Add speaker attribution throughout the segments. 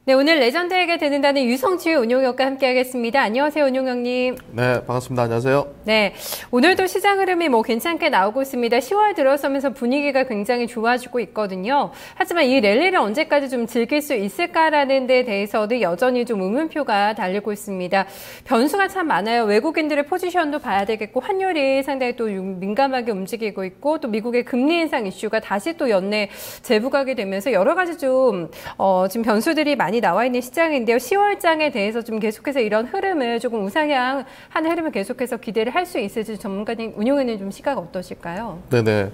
Speaker 1: 네, 오늘 레전드에게 듣는다는 유성주 운용역과 함께하겠습니다. 안녕하세요, 운용역님.
Speaker 2: 네, 반갑습니다. 안녕하세요.
Speaker 1: 네, 오늘도 시장 흐름이 괜찮게 나오고 있습니다. 10월 들어서면서 분위기가 굉장히 좋아지고 있거든요. 하지만 이 랠리를 언제까지 좀 즐길 수 있을까라는 데 대해서도 여전히 좀 의문표가 달리고 있습니다. 변수가 참 많아요. 외국인들의 포지션도 봐야 되겠고, 환율이 상당히 또 민감하게 움직이고 있고, 또 미국의 금리 인상 이슈가 다시 또 연내 재부각이 되면서 여러 가지 좀 지금 변수들이 많이 나와 있는 시장인데요. 10월장에 대해서 좀 계속해서 이런 흐름을 조금 우상향하는 흐름을 계속해서 기대를 할 수 있을지 전문가님, 운용에는 좀 시각 어떠실까요?
Speaker 2: 네네.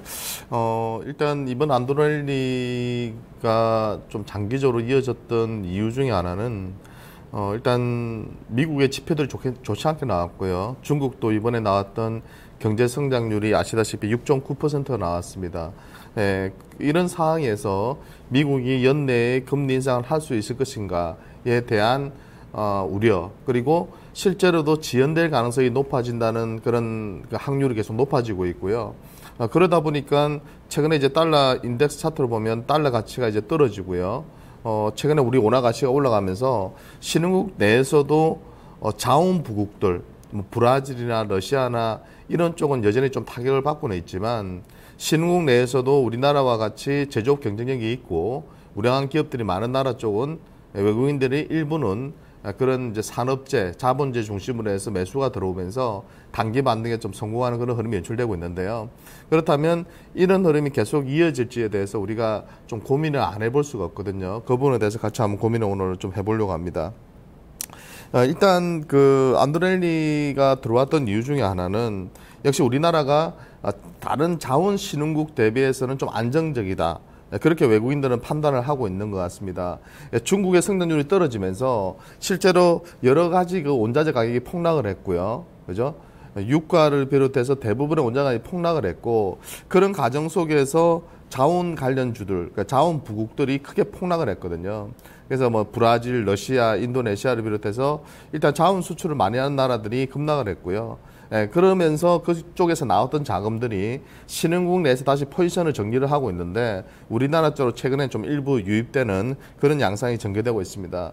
Speaker 2: 일단 이번 안도랠리가 좀 장기적으로 이어졌던 이유 중에 하나는 일단 미국의 지표들이 좋지 않게 나왔고요. 중국도 이번에 나왔던 경제 성장률이 아시다시피 6.9%가 나왔습니다. 네, 이런 상황에서 미국이 연내에 금리 인상을 할 수 있을 것인가에 대한 우려, 그리고 실제로도 지연될 가능성이 높아진다는 그런 확률이 계속 높아지고 있고요. 그러다 보니까 최근에 이제 달러 인덱스 차트를 보면 달러 가치가 이제 떨어지고요. 최근에 우리 원화 가치가 올라가면서 신흥국 내에서도 자원부국들, 뭐 브라질이나 러시아나 이런 쪽은 여전히 좀 타격을 받고는 있지만 신흥국 내에서도 우리나라와 같이 제조업 경쟁력이 있고 우량한 기업들이 많은 나라 쪽은 외국인들이 일부는 그런 이제 산업재, 자본재 중심으로 해서 매수가 들어오면서 단기 반등에 좀 성공하는 그런 흐름이 연출되고 있는데요. 그렇다면 이런 흐름이 계속 이어질지에 대해서 우리가 좀 고민을 안 해볼 수가 없거든요. 그 부분에 대해서 같이 한번 고민을 오늘 좀 해보려고 합니다. 일단 그 안도랠리가 들어왔던 이유 중에 하나는 역시 우리나라가 다른 자원 신흥국 대비해서는 좀 안정적이다. 그렇게 외국인들은 판단을 하고 있는 것 같습니다. 중국의 성장률이 떨어지면서 실제로 여러 가지 그 원자재 가격이 폭락을 했고요. 그죠? 유가를 비롯해서 대부분의 원자재 가격이 폭락을 했고, 그런 과정 속에서 자원 관련주들, 그러니까 자원 부국들이 크게 폭락을 했거든요. 그래서 뭐 브라질, 러시아, 인도네시아를 비롯해서 일단 자원 수출을 많이 하는 나라들이 급락을 했고요. 그러면서 그쪽에서 나왔던 자금들이 신흥국 내에서 다시 포지션을 정리를 하고 있는데 우리나라 쪽으로 최근에 좀 일부 유입되는 그런 양상이 전개되고 있습니다.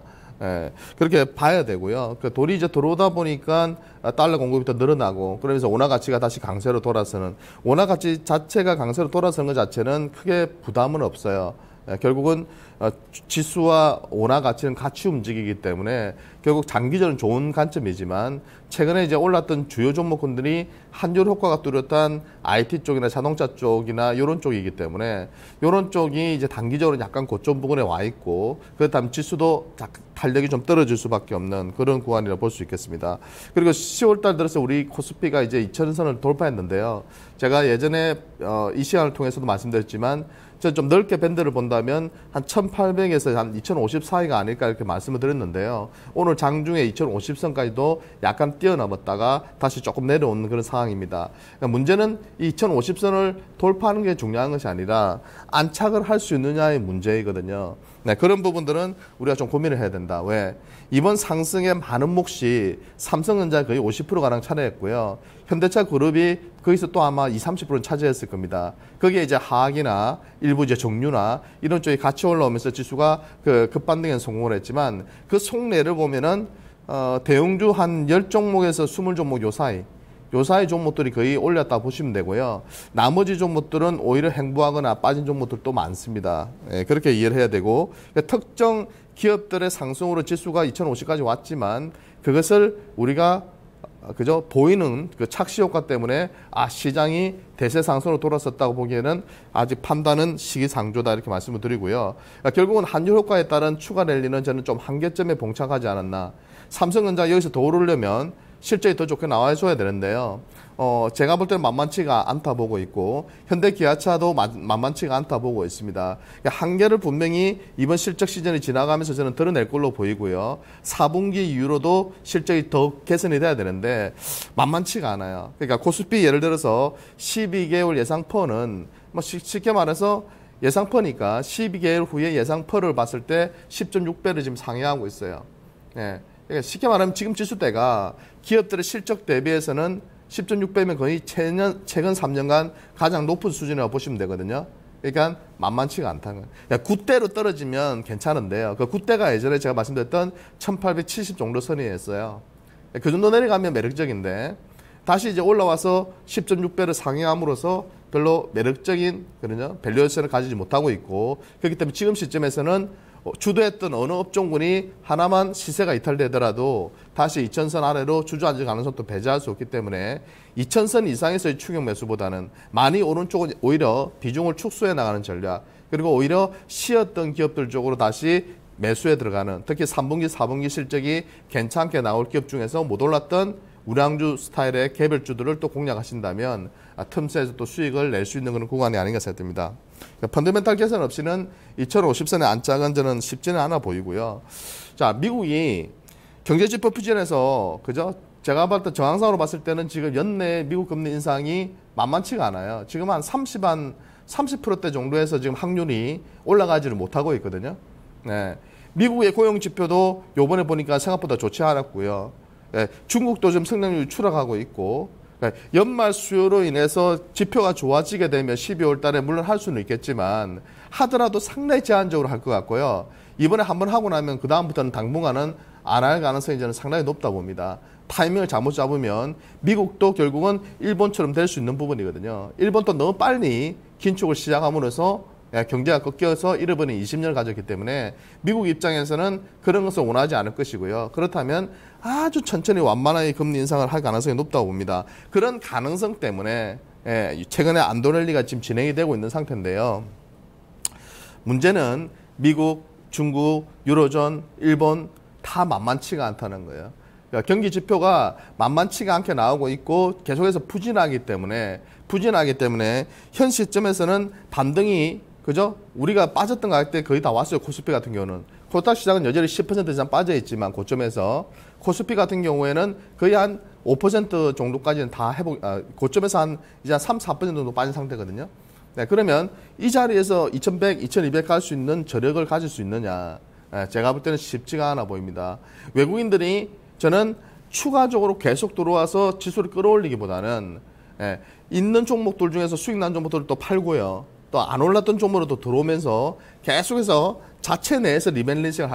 Speaker 2: 그렇게 봐야 되고요. 그 돈이 이제 들어오다 보니까 달러 공급이 더 늘어나고, 그러면서 원화 가치가 다시 강세로 돌아서는, 원화 가치 자체가 강세로 돌아서는 것 자체는 크게 부담은 없어요. 결국은 지수와 원화 가치는 같이 움직이기 때문에 결국 장기적으로 좋은 관점이지만, 최근에 이제 올랐던 주요 종목군들이 환율 효과가 뚜렷한 IT 쪽이나 자동차 쪽이나 이런 쪽이기 때문에 이런 쪽이 이제 단기적으로 약간 고점 부근에 와 있고, 그렇다면 지수도 탄력이 좀 떨어질 수밖에 없는 그런 구간이라 볼 수 있겠습니다. 그리고 10월달 들어서 우리 코스피가 이제 2,000선을 돌파했는데요. 제가 예전에 이 시간을 통해서도 말씀드렸지만 좀 넓게 밴드를 본다면 한 1,800에서 한 2,050 사이가 아닐까 이렇게 말씀을 드렸는데요. 오늘 장중에 2,050선까지도 약간 뛰어넘었다가 다시 조금 내려오는 그런 상황입니다. 그러니까 문제는 이 2,050선을 돌파하는 게 중요한 것이 아니라 안착을 할 수 있느냐의 문제이거든요. 네, 그런 부분들은 우리가 좀 고민을 해야 된다. 왜? 이번 상승의 많은 몫이 삼성전자 거의 50%가량 차지했고요. 현대차 그룹이 거기서 또 아마 20-30%는 차지했을 겁니다. 거기에 이제 하학이나 일부 이제 정유나 이런 쪽이 같이 올라오면서 지수가 그 급반등에 성공을 했지만, 그 속내를 보면은 대형주 한 10종목에서 20종목 요 사이 종목들이 거의 올렸다 보시면 되고요. 나머지 종목들은 오히려 행보하거나 빠진 종목들도 많습니다. 그렇게 이해를 해야 되고, 특정 기업들의 상승으로 지수가 2,050까지 왔지만 그것을 우리가 그저 보이는 그 착시 효과 때문에 시장이 대세 상승으로 돌아섰다고 보기에는 아직 판단은 시기상조다 이렇게 말씀을 드리고요. 결국은 환율 효과에 따른 추가 랠리는 저는 좀 한계점에 봉착하지 않았나. 삼성전자 여기서 더 오르려면 실적이 더 좋게 나와줘야 되는데요. 제가 볼 때는 만만치가 않다 보고 있고, 현대기아차도 만만치가 않다 보고 있습니다. 그러니까 한계를 분명히 이번 실적 시즌이 지나가면서 저는 드러낼 걸로 보이고요. 4분기 이후로도 실적이 더 개선이 돼야 되는데 만만치가 않아요. 그러니까 코스피 예를 들어서 12개월 예상퍼는 뭐 쉽게 말해서 예상퍼니까 12개월 후에 예상퍼를 봤을 때 10.6배를 지금 상회하고 있어요. 예. 그러니까 쉽게 말하면 지금 지수대가 기업들의 실적 대비해서는 10.6배면 거의 최근 3년간 가장 높은 수준이라고 보시면 되거든요. 그러니까 만만치가 않다는 거예요. 그러니까 굿대로 떨어지면 괜찮은데요. 그 굿대가 예전에 제가 말씀드렸던 1870 정도 선이었어요. 그 정도 내려가면 매력적인데 다시 이제 올라와서 10.6배를 상회함으로써 별로 매력적인 그런 밸류에이션을 가지지 못하고 있고, 그렇기 때문에 지금 시점에서는 주도했던 어느 업종군이 하나만 시세가 이탈되더라도 다시 2000선 아래로 주저앉을 가능성도 배제할 수 없기 때문에 2000선 이상에서의 추격 매수보다는 많이 오른쪽은 오히려 비중을 축소해 나가는 전략, 그리고 오히려 쉬었던 기업들 쪽으로 다시 매수에 들어가는, 특히 3분기, 4분기 실적이 괜찮게 나올 기업 중에서 못 올랐던 우량주 스타일의 개별주들을 또 공략하신다면 틈새에서 또 수익을 낼 수 있는 그런 구간이 아닌가 생각됩니다. 그러니까 펀더멘탈 개선 없이는 2050선의 안착은 저는 쉽지는 않아 보이고요. 자, 미국이 경제지표 퓨전에서 그죠? 제가 봤을 때 정황상으로 봤을 때는 지금 연내 미국 금리 인상이 만만치가 않아요. 지금 한 30%대 정도에서 지금 확률이 올라가지를 못하고 있거든요. 네. 미국의 고용 지표도 요번에 보니까 생각보다 좋지 않았고요. 네. 중국도 지금 성장률이 추락하고 있고, 연말 수요로 인해서 지표가 좋아지게 되면 12월 달에 물론 할 수는 있겠지만 하더라도 상당히 제한적으로 할 것 같고요. 이번에 한번 하고 나면 그 다음부터는 당분간은 안 할 가능성이 저는 상당히 높다 봅니다. 타이밍을 잘못 잡으면 미국도 결국은 일본처럼 될 수 있는 부분이거든요. 일본도 너무 빨리 긴축을 시작함으로써 경제가 꺾여서 잃어버린 20년을 가졌기 때문에 미국 입장에서는 그런 것을 원하지 않을 것이고요. 그렇다면 아주 천천히 완만하게 금리 인상을 할 가능성이 높다고 봅니다. 그런 가능성 때문에 최근에 안도랠리가 지금 진행이 되고 있는 상태인데요. 문제는 미국, 중국, 유로존, 일본 다 만만치가 않다는 거예요. 그러니까 경기 지표가 만만치가 않게 나오고 있고 계속해서 부진하기 때문에 현 시점에서는 반등이 그죠? 우리가 빠졌던 가격대 거의 다 왔어요. 코스피 같은 경우는. 코스닥 시장은 여전히 10% 이상 빠져있지만 고점에서 코스피 같은 경우에는 거의 한 5% 정도까지는 다 고점에서 한 이제 한 3, 4% 정도 빠진 상태거든요. 네, 그러면 이 자리에서 2100, 2200 갈 수 있는 저력을 가질 수 있느냐. 제가 볼 때는 쉽지가 않아 보입니다. 외국인들이 저는 추가적으로 계속 들어와서 지수를 끌어올리기보다는 있는 종목들 중에서 수익 난 종목들을 또 팔고요. 또 안 올랐던 종목으로 또 들어오면서 계속해서 자체 내에서 리밸런싱을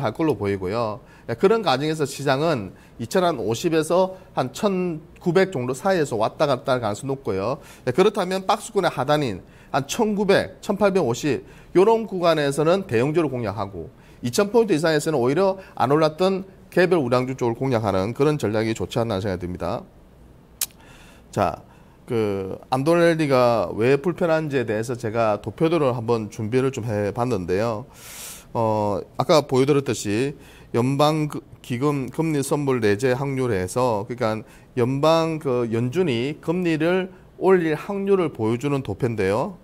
Speaker 2: 할 걸로 보이고요. 그런 과정에서 시장은 2050에서 한 1900 정도 사이에서 왔다 갔다 할 가능성이 높고요. 그렇다면 박스권의 하단인 한 1900, 1850 이런 구간에서는 대형주를 공략하고 2000포인트 이상에서는 오히려 안 올랐던 개별 우량주 쪽을 공략하는 그런 전략이 좋지 않나 생각이 듭니다. 자, 안도랠리가 왜 불편한지에 대해서 제가 도표들을 한번 준비를 좀 해봤는데요. 아까 보여드렸듯이 연방기금 금리 선물 내재 확률에서, 그러니까 연준이 금리를 올릴 확률을 보여주는 도표인데요.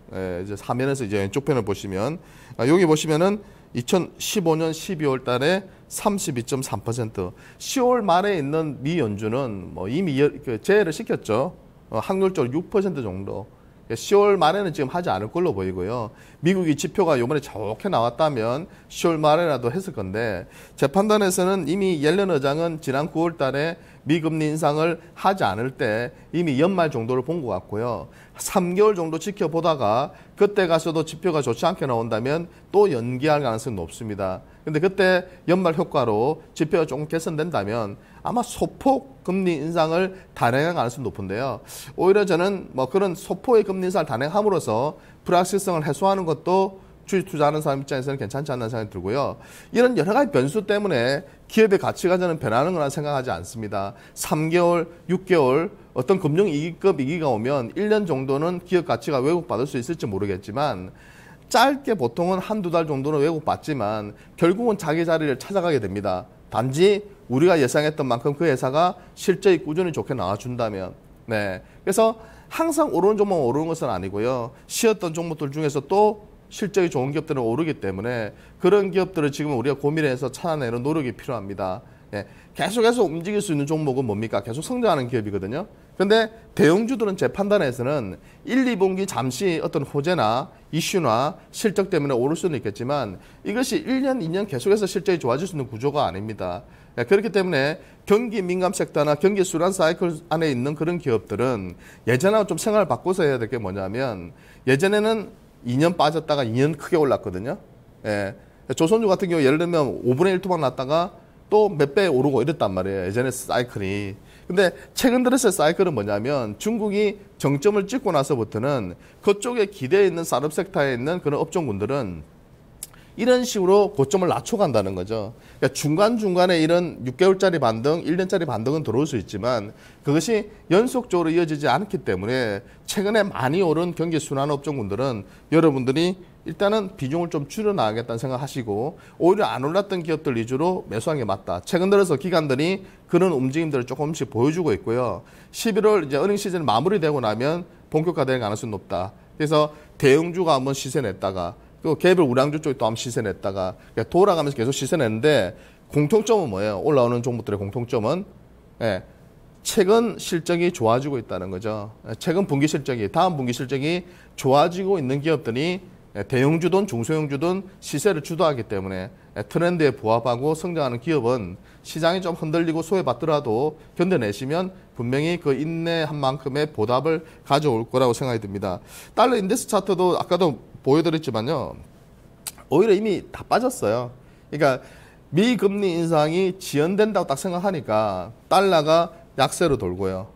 Speaker 2: 이제 화면에서 이제 왼쪽 편을 보시면, 여기 보시면은 2015년 12월 달에 32.3%, 10월 말에 있는 미 연준은 뭐 이미 제외를 시켰죠. 확률적으로 6% 정도. 10월 말에는 지금 하지 않을 걸로 보이고요. 미국이 지표가 이번에 좋게 나왔다면 10월 말에라도 했을 건데, 제 판단에서는 이미 옐런 의장은 지난 9월 달에 미금리 인상을 하지 않을 때 이미 연말 정도를 본 것 같고요. 3개월 정도 지켜보다가 그때 가서도 지표가 좋지 않게 나온다면 또 연기할 가능성이 높습니다. 근데 그때 연말 효과로 지표가 조금 개선된다면 아마 소폭 금리 인상을 단행할 가능성이 높은데요. 오히려 저는 뭐 그런 소폭의 금리 인상을 단행함으로써 불확실성을 해소하는 것도 주식 투자하는 사람 입장에서는 괜찮지 않나 생각이 들고요. 이런 여러 가지 변수 때문에 기업의 가치가 저는 변하는 거라 생각하지 않습니다. 3개월, 6개월 어떤 금융위기급 위기가 오면 1년 정도는 기업 가치가 왜곡받을 수 있을지 모르겠지만 짧게 보통은 한두 달 정도는 왜곡받지만 결국은 자기 자리를 찾아가게 됩니다. 단지 우리가 예상했던 만큼 그 회사가 실적이 꾸준히 좋게 나와준다면. 네. 그래서 항상 오르는 종목은 오르는 것은 아니고요. 쉬었던 종목들 중에서 또 실적이 좋은 기업들은 오르기 때문에 그런 기업들을 지금 우리가 고민해서 찾아내는 노력이 필요합니다. 예, 계속해서 움직일 수 있는 종목은 뭡니까? 계속 성장하는 기업이거든요. 그런데 대형주들은 제 판단에서는 1, 2분기 잠시 어떤 호재나 이슈나 실적 때문에 오를 수는 있겠지만 이것이 1년, 2년 계속해서 실적이 좋아질 수 있는 구조가 아닙니다. 예, 그렇기 때문에 경기 민감 섹터나 경기 순환 사이클 안에 있는 그런 기업들은 예전하고 좀 생각을 바꿔서 해야 될 게 뭐냐면 예전에는 2년 빠졌다가 2년 크게 올랐거든요. 예. 조선주 같은 경우 예를 들면 5분의 1 토막 났다가 또 몇 배 오르고 이랬단 말이에요. 예전에 사이클이. 근데 최근 들어서의 사이클은 뭐냐면 중국이 정점을 찍고 나서부터는 그쪽에 기대에 있는 산업 섹터에 있는 그런 업종군들은 이런 식으로 고점을 낮춰간다는 거죠. 그러니까 중간중간에 이런 6개월짜리 반등, 1년짜리 반등은 들어올 수 있지만 그것이 연속적으로 이어지지 않기 때문에 최근에 많이 오른 경기 순환 업종군들은 여러분들이 일단은 비중을 좀 줄여나가겠다는 생각하시고 오히려 안 올랐던 기업들 위주로 매수하는 게 맞다. 최근 들어서 기관들이 그런 움직임들을 조금씩 보여주고 있고요. 11월 이제 어닝 시즌 마무리되고 나면 본격화될 가능성이 높다. 그래서 대형주가 한번 시세 냈다가 또 개별 우량주 쪽에 또 한번 시세 냈다가 그러니까 돌아가면서 계속 시세 냈는데 공통점은 뭐예요? 올라오는 종목들의 공통점은 최근 실적이 좋아지고 있다는 거죠. 최근 분기 실적이 다음 분기 실적이 좋아지고 있는 기업들이 대형주든 중소형주든 시세를 주도하기 때문에 트렌드에 부합하고 성장하는 기업은 시장이 좀 흔들리고 소외받더라도 견뎌내시면 분명히 그 인내한 만큼의 보답을 가져올 거라고 생각이 듭니다. 달러 인덱스 차트도 아까도 보여드렸지만요. 오히려 이미 다 빠졌어요. 그러니까 미금리 인상이 지연된다고 딱 생각하니까 달러가 약세로 돌고요.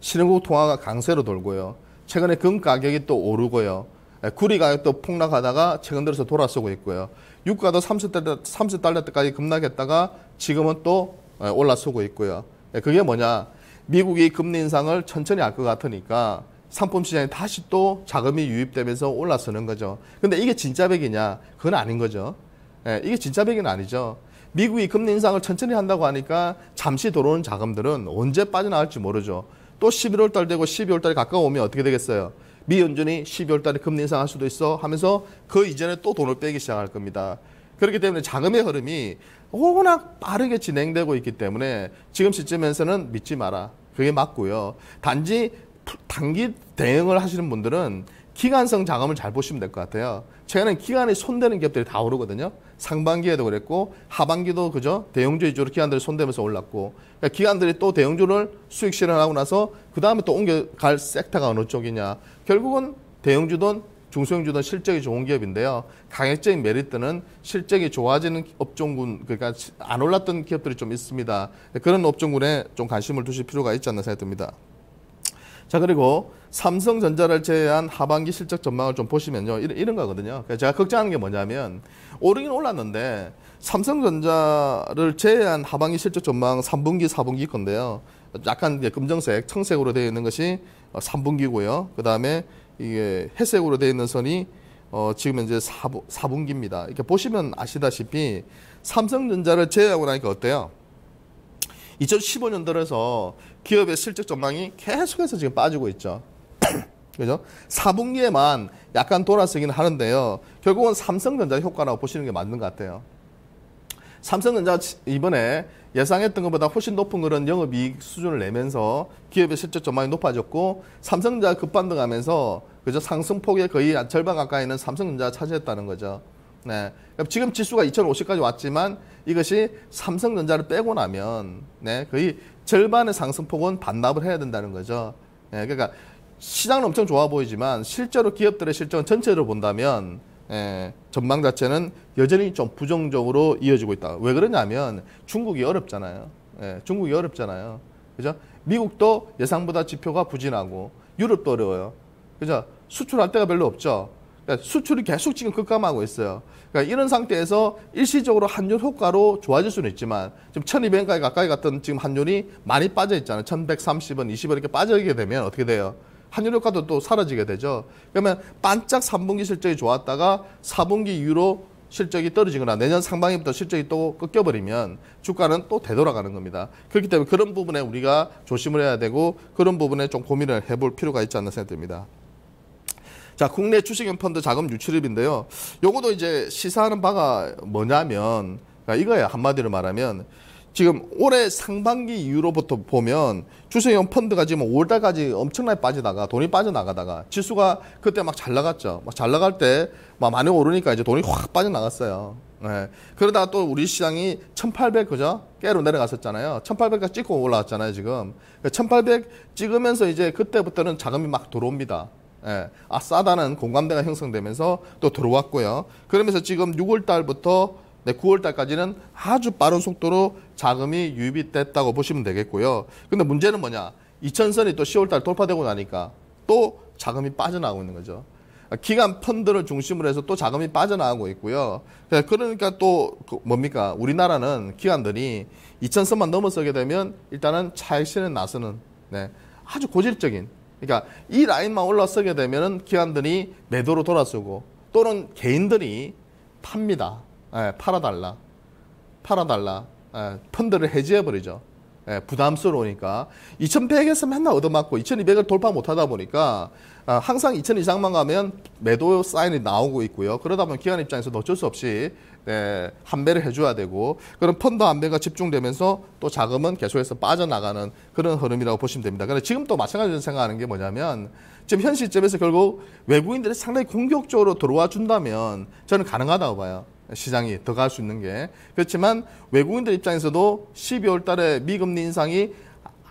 Speaker 2: 신흥국 통화가 강세로 돌고요. 최근에 금 가격이 또 오르고요. 구리 가격도 폭락하다가 최근 들어서 돌아서고 있고요. 유가도 30달러 때까지 급락했다가 지금은 또 올라서고 있고요. 그게 뭐냐? 미국이 금리 인상을 천천히 할 것 같으니까 상품 시장에 다시 또 자금이 유입되면서 올라서는 거죠. 근데 이게 진짜 백이냐? 그건 아닌 거죠. 이게 진짜 백은 아니죠. 미국이 금리 인상을 천천히 한다고 하니까 잠시 들어오는 자금들은 언제 빠져나갈지 모르죠. 또 11월 달 되고 12월 달에 가까워오면 어떻게 되겠어요? 미 연준이 12월 달에 금리 인상할 수도 있어 하면서 그 이전에 또 돈을 빼기 시작할 겁니다. 그렇기 때문에 자금의 흐름이 워낙 빠르게 진행되고 있기 때문에 지금 시점에서는 믿지 마라. 그게 맞고요. 단지 단기 대응을 하시는 분들은 기간성 자금을 잘 보시면 될 것 같아요. 최근에 기간에 손대는 기업들이 다 오르거든요. 상반기에도 그랬고 하반기도 그죠? 대형주 위주로 기관들이 손대면서 올랐고 그러니까 기관들이 또 대형주를 수익 실현하고 나서 그 다음에 또 옮겨갈 섹터가 어느 쪽이냐. 결국은 대형주든 중소형주든 실적이 좋은 기업인데요. 가격적인 메리트는 실적이 좋아지는 업종군 그러니까 안 올랐던 기업들이 좀 있습니다. 그런 업종군에 좀 관심을 두실 필요가 있지 않나 생각이 듭니다. 자, 그리고 삼성전자를 제외한 하반기 실적 전망을 좀 보시면요. 이런 거거든요. 제가 걱정하는 게 뭐냐면 오르긴 올랐는데 삼성전자를 제외한 하반기 실적 전망 3분기, 4분기 건데요. 약간 금정색, 청색으로 되어 있는 것이 3분기고요. 그 다음에 이게 회색으로 되어 있는 선이 지금 현재 4분기입니다. 이렇게 보시면 아시다시피 삼성전자를 제외하고 나니까 어때요? 2015년 들어서 기업의 실적 전망이 계속해서 지금 빠지고 있죠. 그죠? 4분기에만 약간 돌아서긴 하는데요. 결국은 삼성전자 효과라고 보시는 게 맞는 것 같아요. 삼성전자 이번에 예상했던 것보다 훨씬 높은 그런 영업이익 수준을 내면서 기업의 실적 전망이 높아졌고 삼성전자 급반등하면서 그죠? 상승폭의 거의 절반 가까이는 삼성전자가 차지했다는 거죠. 네. 지금 지수가 2050까지 왔지만 이것이 삼성전자를 빼고 나면 거의 절반의 상승폭은 반납을 해야 된다는 거죠. 네. 그러니까 시장은 엄청 좋아 보이지만 실제로 기업들의 실적은 전체로 본다면 전망 자체는 여전히 좀 부정적으로 이어지고 있다. 왜 그러냐면 중국이 어렵잖아요. 중국이 어렵잖아요. 그죠? 미국도 예상보다 지표가 부진하고 유럽도 어려워요. 그죠? 수출할 데가 별로 없죠. 그러니까 수출이 계속 지금 급감하고 있어요. 그러니까 이런 상태에서 일시적으로 환율 효과로 좋아질 수는 있지만 지금 1200원까지 가까이 갔던 지금 환율이 많이 빠져 있잖아요. 1130원, 20원 이렇게 빠지게 되면 어떻게 돼요? 환율 효과도 또 사라지게 되죠. 그러면 반짝 3분기 실적이 좋았다가 4분기 이후로 실적이 떨어지거나 내년 상반기부터 실적이 또 꺾여버리면 주가는 또 되돌아가는 겁니다. 그렇기 때문에 그런 부분에 우리가 조심을 해야 되고 그런 부분에 좀 고민을 해볼 필요가 있지 않나 생각됩니다. 자, 국내 주식형 펀드 자금 유출입인데요. 요거도 이제 시사하는 바가 뭐냐면 그러니까 이거예요. 한마디로 말하면 지금 올해 상반기 이후로부터 보면 주식형 펀드가 지금 5월달까지 엄청나게 빠지다가 돈이 빠져나가다가 지수가 그때 막 잘 나갔죠. 막 잘 나갈 때 막 많이 오르니까 이제 돈이 확 빠져나갔어요. 네. 그러다가 또 우리 시장이 1800 그죠? 깨로 내려갔었잖아요. 1800까지 찍고 올라왔잖아요, 지금. 1800 찍으면서 이제 그때부터는 자금이 막 들어옵니다. 싸다는 공감대가 형성되면서 또 들어왔고요. 그러면서 지금 6월 달부터 9월 달까지는 아주 빠른 속도로 자금이 유입이 됐다고 보시면 되겠고요. 근데 문제는 뭐냐? 2000선이 또 10월 달 돌파되고 나니까 또 자금이 빠져나가고 있는 거죠. 기관 펀드를 중심으로 해서 또 자금이 빠져나가고 있고요. 그러니까 또 뭡니까? 우리나라는 기관들이 2000선만 넘어서게 되면 일단은 차익실현 나서는 아주 고질적인, 그러니까 이 라인만 올라서게 되면은 기관들이 매도로 돌아서고 또는 개인들이 팝니다. 팔아달라. 펀드를 해지해버리죠. 부담스러우니까 2100에서 맨날 얻어맞고 2200을 돌파 못하다 보니까 항상 2000 이상만 가면 매도 사인이 나오고 있고요. 그러다 보면 기관 입장에서도 어쩔 수 없이 한배를 해줘야 되고, 그런 펀드 한배가 집중되면서 또 자금은 계속해서 빠져나가는 그런 흐름이라고 보시면 됩니다. 그런데 지금 또 마찬가지로 생각하는 게 뭐냐면, 지금 현 시점에서 결국 외국인들이 상당히 공격적으로 들어와 준다면 저는 가능하다고 봐요. 시장이 더 갈 수 있는 게. 그렇지만 외국인들 입장에서도 12월 달에 미금리 인상이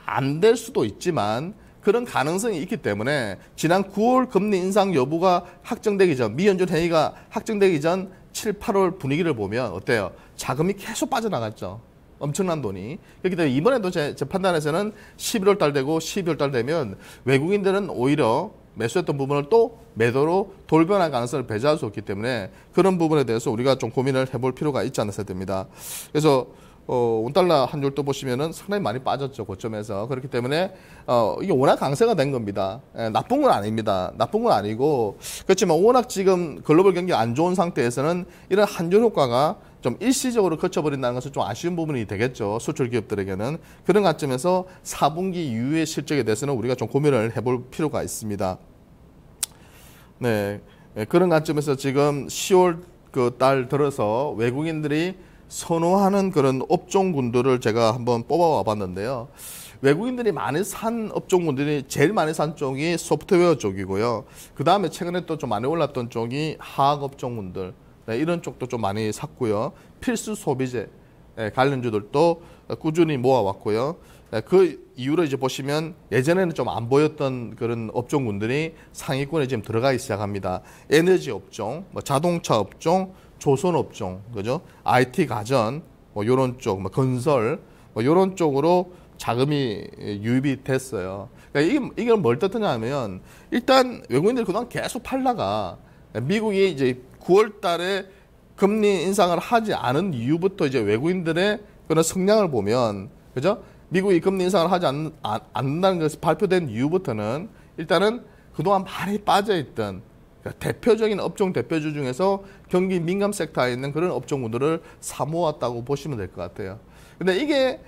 Speaker 2: 안 될 수도 있지만 그런 가능성이 있기 때문에 지난 9월 금리 인상 여부가 확정되기 전, 미연준 회의가 확정되기 전 7, 8월 분위기를 보면 어때요? 자금이 계속 빠져나갔죠. 엄청난 돈이. 그렇기 때문에 이번에도 제 판단에서는 11월 달 되고 12월 달 되면 외국인들은 오히려 매수했던 부분을 또 매도로 돌변할 가능성을 배제할 수 없기 때문에 그런 부분에 대해서 우리가 좀 고민을 해볼 필요가 있지 않았어야 됩니다. 그래서 원달러 한 줄도 보시면은 상당히 많이 빠졌죠, 고점에서. 그렇기 때문에 이게 워낙 강세가 된 겁니다. 나쁜 건 아닙니다. 나쁜 건 아니고, 그렇지만 워낙 지금 글로벌 경기가 안 좋은 상태에서는 이런 한 줄 효과가 좀 일시적으로 거쳐버린다는 것은 좀 아쉬운 부분이 되겠죠, 수출 기업들에게는. 그런 관점에서 4분기 이후의 실적에 대해서는 우리가 좀 고민을 해볼 필요가 있습니다. 그런 관점에서 지금 10월 그 달 들어서 외국인들이 선호하는 그런 업종군들을 제가 한번 뽑아와 봤는데요. 외국인들이 많이 산 업종군들이 제일 많이 산 쪽이 소프트웨어 쪽이고요. 그 다음에 최근에 또 좀 많이 올랐던 쪽이 화학 업종군들, 이런 쪽도 좀 많이 샀고요. 필수 소비재 관련주들도 꾸준히 모아왔고요. 그 이후로 이제 보시면 예전에는 좀 안 보였던 그런 업종군들이 상위권에 지금 들어가기 시작합니다. 에너지 업종, 자동차 업종, 조선 업종, 그죠? IT 가전, 요런 쪽, 건설, 요런 쪽으로 자금이 유입이 됐어요. 그러니까 이건 뭘 뜻하냐면, 일단 외국인들이 그동안 계속 팔다가 미국이 이제 9월 달에 금리 인상을 하지 않은 이후부터 이제 외국인들의 그런 성향을 보면, 그죠? 미국이 금리 인상을 하지 않는다는 것이 발표된 이후부터는 일단은 그동안 많이 빠져있던 대표적인 업종 대표주 중에서 경기 민감 섹터에 있는 그런 업종군들을 사모았다고 보시면 될 것 같아요. 근데 이게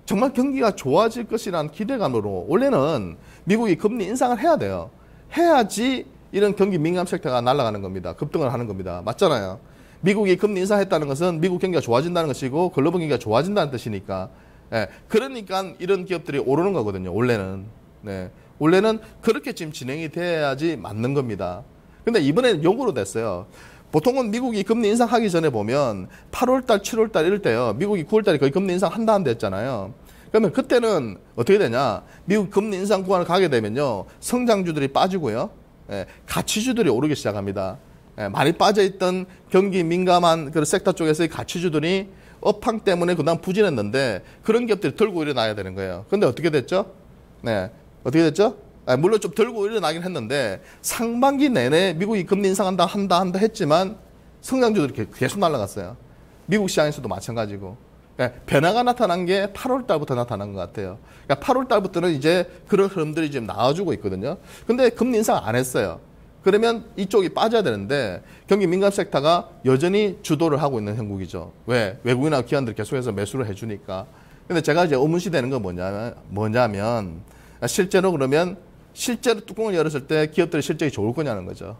Speaker 2: 정말 경기가 좋아질 것이라는 기대감으로 원래는 미국이 금리 인상을 해야 돼요. 해야지 이런 경기 민감 섹터가 날아가는 겁니다. 급등을 하는 겁니다. 맞잖아요. 미국이 금리 인상했다는 것은 미국 경기가 좋아진다는 것이고 글로벌 경기가 좋아진다는 뜻이니까. 그러니까 이런 기업들이 오르는 거거든요. 원래는. 원래는 그렇게 지금 진행이 돼야지 맞는 겁니다. 근데 이번에는 역으로 됐어요. 보통은 미국이 금리 인상하기 전에 보면 8월달, 7월달 이럴 때요. 미국이 9월달에 거의 금리 인상 한다는데 했잖아요. 그러면 그때는 어떻게 되냐. 미국 금리 인상 구간을 가게 되면요. 성장주들이 빠지고요. 가치주들이 오르기 시작합니다. 많이 빠져있던 경기 민감한 그런 섹터 쪽에서의 가치주들이 업황 때문에 그다음 부진했는데 그런 기업들이 들고 일어나야 되는 거예요. 근데 어떻게 됐죠? 어떻게 됐죠? 물론 좀 들고 일어나긴 했는데 상반기 내내 미국이 금리 인상한다 한다 했지만 성장주들이 계속 날아갔어요. 미국 시장에서도 마찬가지고. 변화가 나타난 게 8월 달부터 나타난 것 같아요. 그러니까 8월 달부터는 이제 그런 흐름들이 지금 나와주고 있거든요. 근데 금리 인상 안 했어요. 그러면 이쪽이 빠져야 되는데 경기 민감 섹터가 여전히 주도를 하고 있는 형국이죠. 왜? 외국인하고 기관들이 계속해서 매수를 해주니까. 근데 제가 이제 의문시 되는 건 뭐냐면 실제로 그러면 실제로 뚜껑을 열었을 때 기업들의 실적이 좋을 거냐는 거죠.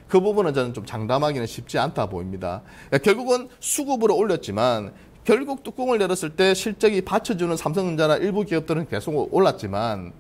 Speaker 2: 그 부분은 저는 좀 장담하기는 쉽지 않다 보입니다. 결국은 수급으로 올렸지만 결국 뚜껑을 열었을 때 실적이 받쳐주는 삼성전자나 일부 기업들은 계속 올랐지만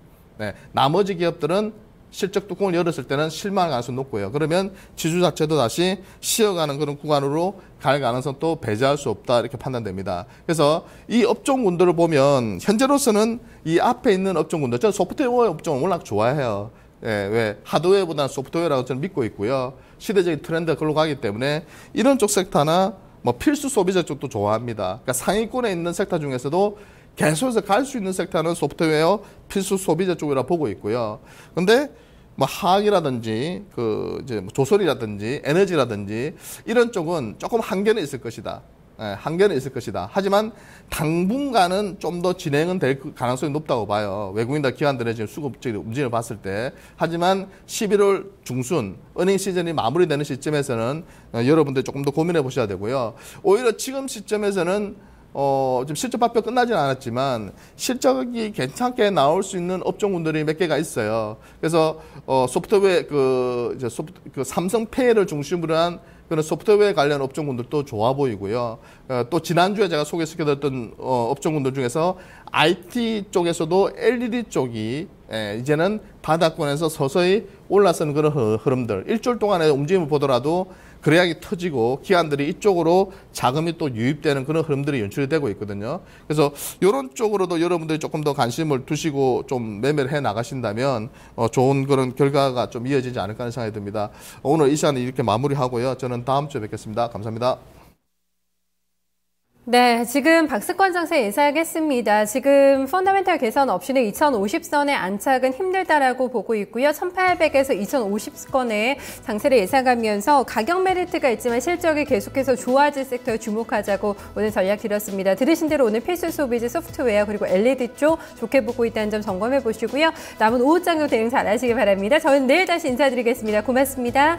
Speaker 2: 나머지 기업들은 실적 뚜껑을 열었을 때는 실망할 가능성이 높고요. 그러면 지수 자체도 다시 쉬어가는 그런 구간으로 갈 가능성도 배제할 수 없다 이렇게 판단됩니다. 그래서 이 업종군들을 보면 현재로서는 이 앞에 있는 업종군들, 저는 소프트웨어 업종을 워낙 좋아해요. 예, 왜 하드웨어보다는 소프트웨어라고 저는 믿고 있고요. 시대적인 트렌드가 그걸로 가기 때문에 이런 쪽 섹터나 뭐 필수 소비자 쪽도 좋아합니다. 그러니까 상위권에 있는 섹터 중에서도 계속해서 갈 수 있는 섹터는 소프트웨어 필수 소비자 쪽이라 보고 있고요. 근데 뭐 화학이라든지 그 이제 뭐 조선이라든지 에너지라든지 이런 쪽은 조금 한계는 있을 것이다. 예, 한계는 있을 것이다. 하지만 당분간은 좀 더 진행은 될 가능성이 높다고 봐요. 외국인들 기관들의 지금 수급적인 움직임을 봤을 때. 하지만 11월 중순 어닝 시즌이 마무리되는 시점에서는 여러분들 조금 더 고민해 보셔야 되고요. 오히려 지금 시점에서는 지금 실적 발표 끝나지는 않았지만 실적이 괜찮게 나올 수 있는 업종군들이 몇 개가 있어요. 그래서 소프트웨어 그 삼성페이를 중심으로 한 그런 소프트웨어 관련 업종군들도 좋아 보이고요. 또 지난주에 제가 소개시켜드렸던 업종군들 중에서 IT 쪽에서도 LED 쪽이 이제는 바닥권에서 서서히 올라서는 그런 흐름들. 일주일 동안의 움직임을 보더라도 거래량이 터지고 기관들이 이쪽으로 자금이 또 유입되는 그런 흐름들이 연출이 되고 있거든요. 그래서 이런 쪽으로도 여러분들이 조금 더 관심을 두시고 좀 매매를 해 나가신다면 좋은 그런 결과가 좀 이어지지 않을까 하는 생각이 듭니다. 오늘 이 시간을 이렇게 마무리하고요. 저는 다음 주에 뵙겠습니다. 감사합니다.
Speaker 1: 네, 지금 박스권 장세 예상하겠습니다. 지금 펀더멘털 개선 없이는 2050선의 안착은 힘들다라고 보고 있고요. 1800에서 2050선의 장세를 예상하면서 가격 메리트가 있지만 실적이 계속해서 좋아질 섹터에 주목하자고 오늘 전략 드렸습니다. 들으신 대로 오늘 필수 소비재 소프트웨어 그리고 LED 쪽 좋게 보고 있다는 점 점검해 보시고요. 남은 오후 장도 대응 잘 하시기 바랍니다. 저는 내일 다시 인사드리겠습니다. 고맙습니다.